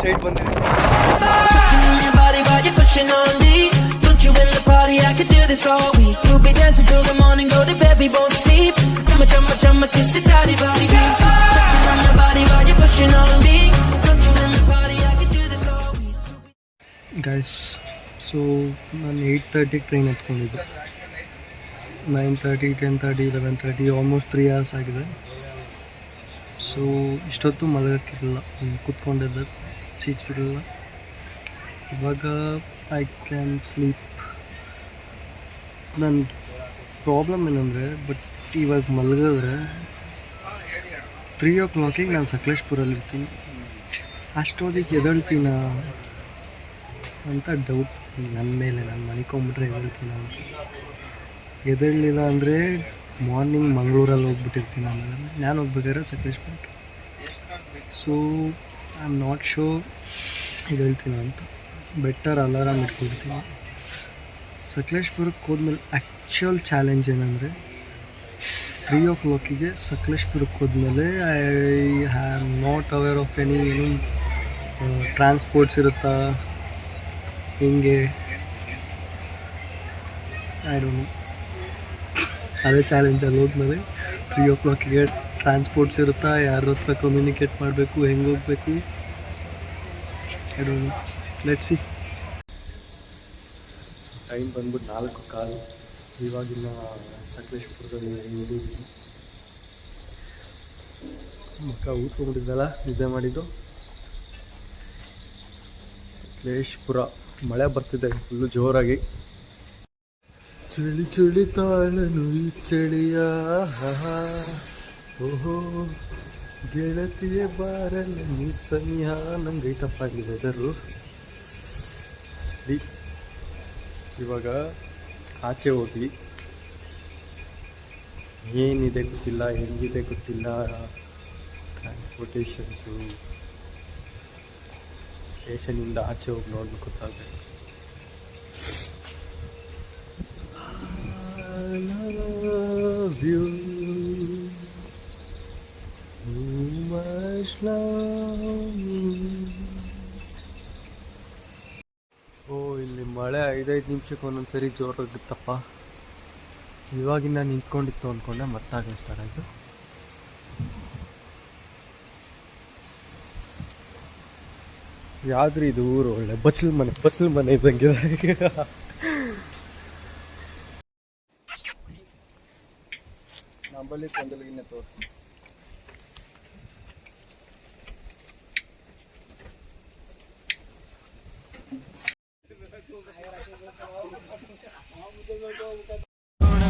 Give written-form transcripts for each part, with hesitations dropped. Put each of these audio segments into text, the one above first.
Straight ಬಂದಿದೆ. Guys, so ನಾನು 8:30 train ಎತ್ಕೊಂಡಿದ್ದೆ. 9:30, 10:30, 11:30, almost 3 hours ಆಗಿದೆ. ಸೊ ಇಷ್ಟೊತ್ತು ಮಲಗೋಕ್ಕಿರಲಿಲ್ಲ, ಕೂತ್ಕೊಂಡಿದ್ದೆ, ಸೀಟ್ಸ್ ಇರಲಿಲ್ಲ. ಇವಾಗ ಐ ಕ್ಯಾನ್ ಸ್ಲೀಪ್. ನನ್ನ ಪ್ರಾಬ್ಲಮ್ ಏನಂದರೆ, ಬಟ್ ಇವಾಗ ಮಲಗಿದ್ರೆ 3 o'clock ನಾನು ಸಕಲೇಶ್ಪುರಲ್ಲಿರ್ತೀನಿ. ಅಷ್ಟೊತ್ತಿಗೆ ಎದ್ದೇಳ್ತೀನ ಅಂತ ಡೌಟ್ ನನ್ನ ಮೇಲೆ. ನಾನು ಮನಿಕೊಂಬಿಟ್ರೆ ಎದ್ದೇಳ್ತೀನಿ ಅಂತ. ಎದ್ದೇಳಲಿಲ್ಲ ಅಂದರೆ ಮಾರ್ನಿಂಗ್ ಮಂಗಳೂರಲ್ಲಿ ಹೋಗ್ಬಿಟ್ಟಿರ್ತೀನಿ. ಆಮೇಲೆ ನಾನು ಹೋಗ್ಬೇಕಾದ್ರೆ Sakleshpur. So I am not sure ಎದ್ದೇಳ್ತೀನಿ ಅಂತ. ಬೆಟರ್ ಅಲಾರಾಮ್ ಇಟ್ಕೊಳ್ತೀನಿ. ಸಕಲೇಶ್ಪುರಕ್ಕೆ ಹೋದ್ಮೇಲೆ ಆ್ಯಕ್ಚುಯಲ್ ಚಾಲೆಂಜ್ ಏನಂದರೆ 3 o'clock ಸಕಲೇಶ್ಪುರಕ್ಕೆ ಹೋದ್ಮೇಲೆ I am not aware of ಏನು ಟ್ರಾನ್ಸ್ಪೋರ್ಟ್ಸ್ ಇರುತ್ತಾ, ಹಿಂಗೆ ಐ ಡೋಂಟ್ ನೋ. ಅದೇ ಚಾಲೆಂಜ್. ಅಲ್ಲಿ ಹೋದ್ಮೇಲೆ 3 o'clock ಟ್ರಾನ್ಸ್ಪೋರ್ಟ್ಸ್ ಇರುತ್ತಾ, ಯಾರ ಹತ್ರ ಕಮ್ಯುನಿಕೇಟ್ ಮಾಡಬೇಕು, ಹೆಂಗೆ ಹೋಗಬೇಕು, I don't know. Let's see. Time ಬಂದ್ಬಿಟ್ಟು 4:15. ಇವಾಗಿನ ಸಕಲೇಶ್ಪುರದಲ್ಲಿ ಇದ್ದೀವಿ. ಮಕ್ಕ ಊದ್ಕೊಂಡ್ಬಿಟ್ಟಿದ್ದಲ್ಲ, ನಿದ್ದೆ ಮಾಡಿದ್ದು. ಸಕಲೇಶ್ಪುರ ಮಳೆ ಬರ್ತಿದೆ ಫುಲ್ಲು ಜೋರಾಗಿ. ಚಳಿ ಚಳಿ ತಾಳನು ಈ ಚಳಿಯ, ಓಹೋ ಗೆಳತಿಯ ಬಾರಲ್ಲ ನೀ ಸನಿಹ. ನಂಗೆ ಐತಪ್ಪ ಆಗಿದೆ ವೆದರು. ಇವಾಗ ಆಚೆ ಹೋಗಿ ಏನಿದೆ ಗೊತ್ತಿಲ್ಲ, ಹೆಂಗಿದೆ ಗೊತ್ತಿಲ್ಲ, ಟ್ರಾನ್ಸ್ಪೋರ್ಟೇಷನ್ಸು. ಸ್ಟೇಷನಿಂದ ಆಚೆ ಹೋಗಿ ನೋಡ್ಬೇಕು ಗೊತ್ತಾಗಬೇಕು. ಓ, ಇಲ್ಲಿ ಮಳೆ 5-5 ನಿಮಿಷಕ್ಕೆ ಒಂದೊಂದ್ಸರಿ ಜೋರಾಗುತ್ತಪ್ಪ. ಇವಾಗಿನ ನಿಂತ್ಕೊಂಡಿತ್ತು ಅಂದ್ಕೊಂಡೆ, ಮತ್ತಾಗಲೇ ಸ್ಟಾರ್ಟ್ ಆಯಿತು. ಯಾವ್ದ್ರಿ ಇದು ಊರು? ಒಳ್ಳೆ ಬಸ್ಲು ಮನೆ ಇದ್ದಂಗಿದೆ. ನಂಬಲ್ಲಿ ಕೊಂದಲಗಿನ್ನ ತೋರಿಸಿ.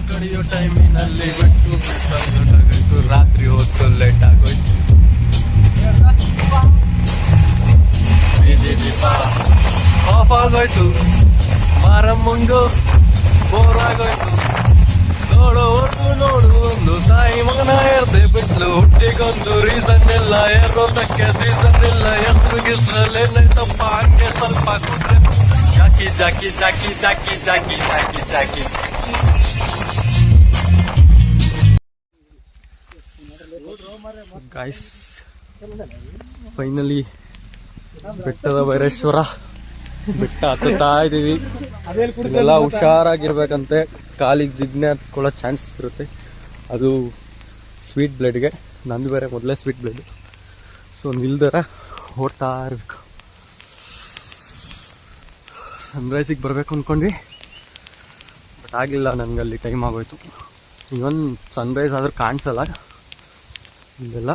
ಕಡಿಯೋ ಟೈಮಿನಲ್ಲಿ ಬಿಟ್ಟು ರಾತ್ರಿ ಹೊತ್ತು ಲೇಟ್ ಆಗೋಯ್ತು. ಆಫ್ ಆಗೋಯ್ತು, ಮಾರಮ್ಮಂಗು ಬೋರ್ ಆಗೋಯ್ತು. ನೋಡು ಒಂದು ತಾಯಿ ಮಗನ ಎರ್ದೆ ಬಿಟ್ಲು. ಹುಟ್ಟಿಗೊಂದು ರೀಸನ್ ಇಲ್ಲ, ಏರೋದಕ್ಕೆ ಸೀಸನ್ ಇಲ್ಲ. ಹೆಸರುಗಿಸ್ರಲ್ಲೇನೈತಪ್ಪ ಹಂಗೆ ಸ್ವಲ್ಪ ಕೊಟ್ರೆ ಜಾಕಿ ಜಾಕಿ ಜಾಕಿ ಜಾಕಿ ಜಾಕಿ ಜಾಕಿ ಜಾಕಿ. ಗಾಯ್ಸ್, ಫೈನಲಿ ಬೆಟ್ಟದ ಭೈರೇಶ್ವರ ಬೆಟ್ಟ ಹತ್ತುತ್ತಾ ಇದ್ದೀವಿ. ಇದೆಲ್ಲ ಹುಷಾರಾಗಿರ್ಬೇಕಂತೆ. ಕಾಲಿಗೆ ಜಿಗ್ನೆ ಹತ್ಕೊಳ್ಳೋ ಚಾನ್ಸಸ್ ಇರುತ್ತೆ. ಅದು ಸ್ವೀಟ್ ಬ್ಲಡ್ಗೆ. ನಂದು ಬೇರೆ ಮೊದಲೇ ಸ್ವೀಟ್ ಬ್ಲಡ್. ಸೊ ನಿಲ್ದರ ಓಡ್ತಾ ಇರಬೇಕು. ಸನ್ರೈಸಿಗೆ ಬರಬೇಕು ಅಂದ್ಕೊಂಡ್ವಿ, ಬಟ್ ಆಗಲಿಲ್ಲ. ನನಗಲ್ಲಿ ಟೈಮ್ ಆಗೋಯ್ತು. ಇವನ್ ಸನ್ರೈಸ್ ಆದರೂ ಕಾಣಿಸಲ್ಲ. ಇದೆಲ್ಲ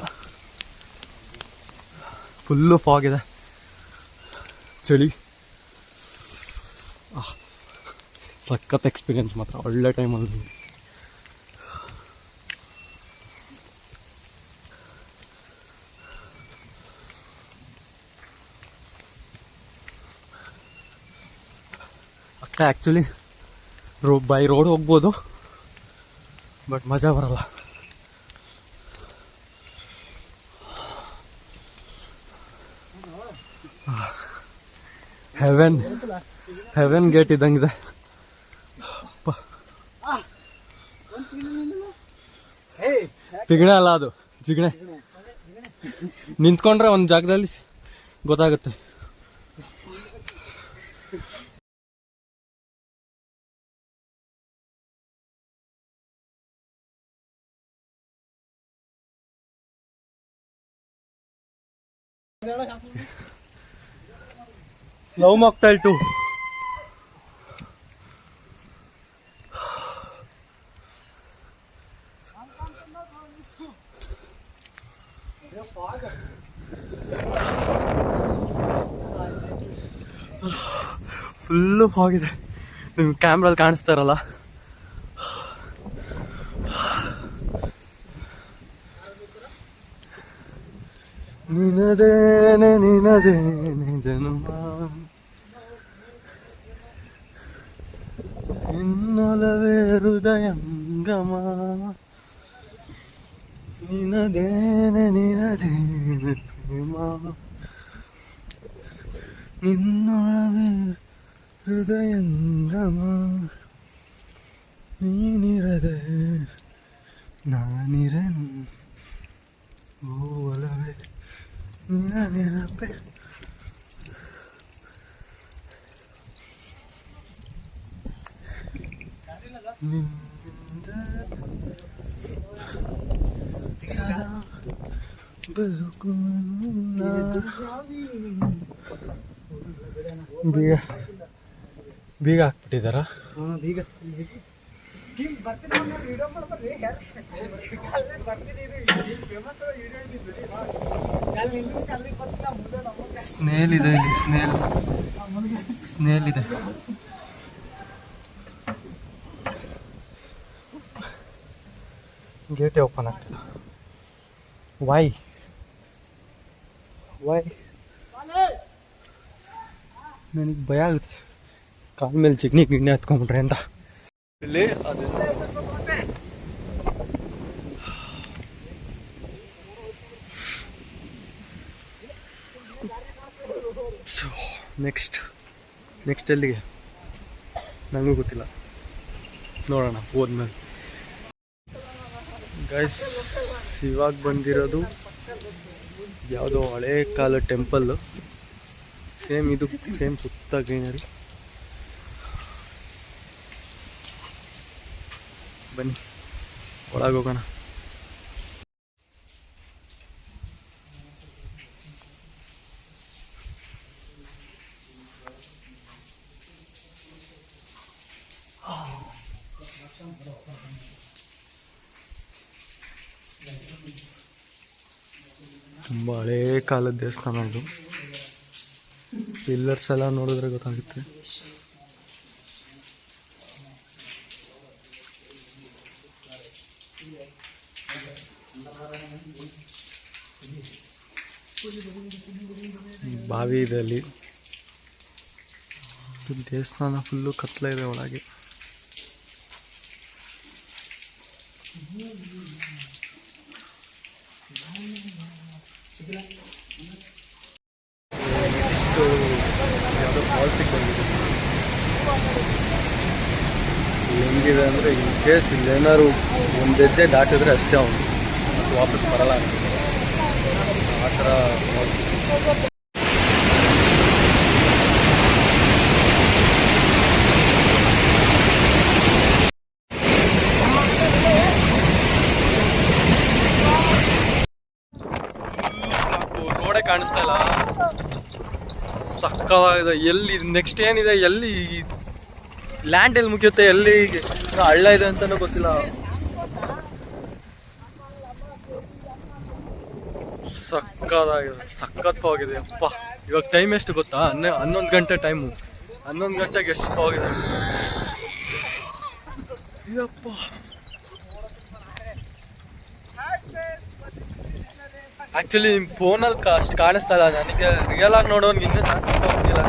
ಫುಲ್ಲು ಫಾಗ್ ಇದೆ, ಚಳಿ. ಸಖತ್ ಎಕ್ಸ್ಪೀರಿಯನ್ಸ್ ಮಾತ್ರ. ಒಳ್ಳೆ ಟೈಮಲ್ಲಿ ಅಕ್ಕ. ಆ್ಯಕ್ಚುಲಿ ಬೈ ರೋಡ್ ಹೋಗ್ಬೋದು, ಬಟ್ ಮಜಾ ಬರಲ್ಲ. ಹೆವೆನ್ ಗೇಟ್ ಇದ್ದಂಗಿದೆ. ತಿಗಣೆ ಅಲ್ಲ ಅದು, ಜಿಗಣೆ. ನಿಂತ್ಕೊಂಡ್ರೆ ಒಂದು ಜಾಗದಲ್ಲಿ ಗೊತ್ತಾಗುತ್ತೆ. Love mocktail 2. ಫುಲ್ಲು ಹೋಗಿದೆ, ನಿಮ್ಗೆ ಕ್ಯಾಮ್ರಲ್ಲಿ ಕಾಣಿಸ್ತಾರಲ್ಲ. ನಿನದೇನೆ ನಿನದೇನೆ ಜನುಮ ಇನ್ನೊಲವೇ ಹೃದಯಂಗಮ, ನಿನದೇನೆ ನಿನದೇನೆ ಪ್ರೇಮ, ನಿನ್ನೊಳವೇ ಹೃದಯಂಗಮ, ನೀನಿರದೆ ನಾನಿರನು, ಓಲವೇ ನಿನ್ನ ನೆನಪೆ. ನಿಂದ ಸದಾ ಬದುಕು ಬೀಗ ಹಾಕ್ಬಿಟ್ಟಿದಾರ. ಬೀಗ ಸ್ನೇಲ್ ಇದೆ ಇಲ್ಲಿ, ಸ್ನೇಲ್ ಇದೆ. ಗೇಟೇ ಓಪನ್ ಆಗ್ತಿಲ್ಲ. ವೈ ನನಗೆ ಭಯ ಆಗುತ್ತೆ ಕಾಲ ಮೇಲೆ ಚಿಗ್ನಿ ಗಿಣ್ಣೆ ಹತ್ಕೊಂಡ್ಬಿಟ್ರೆ ಅಂತ. ಇಲ್ಲಿ ಅದು ನೆಕ್ಸ್ಟ್ ಎಲ್ಲಿಗೆ ನನಗೂ ಗೊತ್ತಿಲ್ಲ, ನೋಡೋಣ ಹೋದ್ಮೇಲೆ. ಗೈಸ್, ಇವಾಗ ಬಂದಿರೋದು ಯಾವುದೋ ಹಳೇ ಕಾಲ ಟೆಂಪಲ್ಲು. ಸೇಮ್ ಇದು ಸೇಮ್ ಸುತ್ತ ಗ್ರೀನರಿ. ಬನ್ನಿ ಒಳಗೆ ಹೋಗೋಣ. ತುಂಬ ಹಳೇ ಕಾಲದ ದೇವಸ್ಥಾನ ಇದು. ಪಿಲ್ಲರ್ಸ್ ಎಲ್ಲ ನೋಡಿದ್ರೆ ಗೊತ್ತಾಗುತ್ತೆ. ಬಾವಿ ಇದೆ ಅಲ್ಲಿ. ದೇವಸ್ಥಾನ ಫುಲ್ಲು ಕತ್ಲೆ ಇದೆ ಒಳಗೆ. ಯಾವುದೋ ಫಾಲ್ಸಿಗೆ ಬಂದಿದೆ. ಹೆಂಗಿದೆ ಅಂದರೆ, ಇನ್ ಕೇಸ್ ಇಲ್ಲೇನಾದ್ರು ಒಂದು ಹೆಜ್ಜೆ ದಾಟಿದ್ರೆ ಅಷ್ಟೇ ಅವನು ಮತ್ತು ವಾಪಸ್ ಬರಲ್ಲ ಆ ಥರ ಫಾಲ್ಸ್. ರೋಡೇ ಕಾಣಿಸ್ತಾ ಇಲ್ಲ, ಸಕ್ಕತ್ತಾಗಿದೆ. ಎಲ್ಲಿ ನೆಕ್ಸ್ಟ್ ಏನಿದೆ, ಎಲ್ಲಿ ಲ್ಯಾಂಡ್ ಎಲ್ಲಿ ಮುಗಿಯುತ್ತೆ, ಎಲ್ಲಿ ಹಳ್ಳ ಇದೆ ಅಂತಲೂ ಗೊತ್ತಿಲ್ಲ. ಸಖತ್ ಹೋಗಿದೆ ಅಪ್ಪ. ಇವಾಗ ಟೈಮ್ ಎಷ್ಟು ಗೊತ್ತಾ? 11 ಗಂಟೆ ಟೈಮು. 11 ಗಂಟೆಗೆ ಎಷ್ಟು ಹೋಗಿದೆ ಅಪ್ಪ. ಆ್ಯಕ್ಚುಲಿ ಫೋನಲ್ಲಿ ಅಷ್ಟು ಕಾಣಿಸ್ತಾ ಇಲ್ಲ, ನನಗೆ ರಿಯಲ್ ಆಗಿ ನೋಡೋನ್ಗೆ ಇನ್ನೂ ಜಾಸ್ತಿ ಹೋಗಿಲ್ಲ.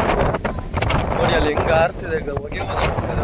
ನೋಡಿ ಅಲ್ಲಿ ಹೆಂಗೆ ಆರ್ತಿದೆ, ಹೊಗೆ ಹೋಗ್ತಿದೆ.